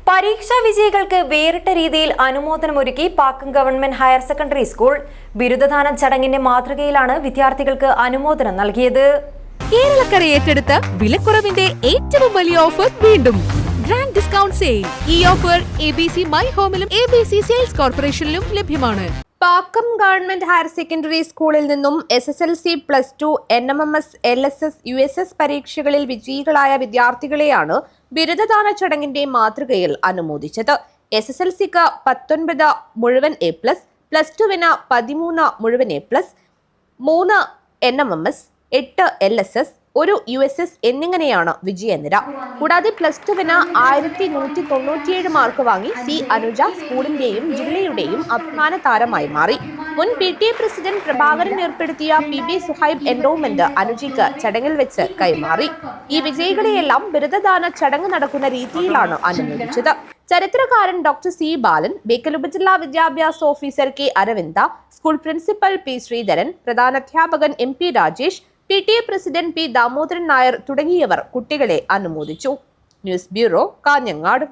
പരീക്ഷാ വിജയികൾക്ക് വേറിട്ട രീതിയിൽ അനുമോദനമൊരുക്കി Pakkam government higher secondary school ബിരുദദാന ചടങ്ങിന്റെ മാതൃകയിലാണ് വിദ്യാർത്ഥികൾക്ക് അനുമോദനം നൽകിയത്. കേരളക്കര ഏറ്റെടുത്ത വിലക്കുറവിന്റെ ഏറ്റവും വലിയ ഓഫർ വീണ്ടും ഗ്രാൻഡ് ഡിസ്കൗണ്ട് സെയിൽ. ഈ ഓഫർ ABC മൈ ഹോമിലും ABC സെയിൽസ് കോർപ്പറേഷനിലും ലഭ്യമാണ്. പാക്കം ഗവൺമെന്റ് ഹയർ സെക്കൻഡറി സ്കൂളിൽ നിന്നും SSLC, +2, NMMS, LSS, USS പരീക്ഷകളിൽ വിജയികളായ വിദ്യാർത്ഥികളെയാണ് ബിരുദദാന ചടങ്ങിന്റെ മാതൃകയിൽ അനുമോദിച്ചത്. SSLCക്ക് 19 മുഴുവൻ A+, +2വിന് 13 മുഴുവൻ A+, 3 NMMS, 8 LSS, 1 USS എന്നിങ്ങനെയാണ് വിജയനിര. കൂടാതെ +2വിന് 1197 മാർക്ക് വാങ്ങി C. അനുജ സ്കൂളിന്റെയും ജില്ലയുടെയും അഭിമാന താരമായി മാറി. മുൻ PTA പ്രസിഡന്റ് പ്രഭാകരൻ ഏർപ്പെടുത്തിയ PB സുഹൈബ് എൻഡോമെന്റ് അനുജയ്ക്ക് ചടങ്ങിൽ വെച്ച് കൈമാറി. ഈ വിജയികളെയെല്ലാം ബിരുദദാന ചടങ്ങ് നടക്കുന്ന രീതിയിലാണ് അനുമോദിച്ചത്. ചരിത്രകാരൻ ഡോക്ടർ C. ബാലൻ, ബേക്കൽ ഉപജില്ലാ വിദ്യാഭ്യാസ officer K. Aravinda, school principal P. Sreedharan, പ്രധാനാധ്യാപകൻ MP Rajesh, PTA president P. Damodaran Nair തുടങ്ങിയവർ കുട്ടികളെ അനുമോദിച്ചു. News bureau, Kanhangad.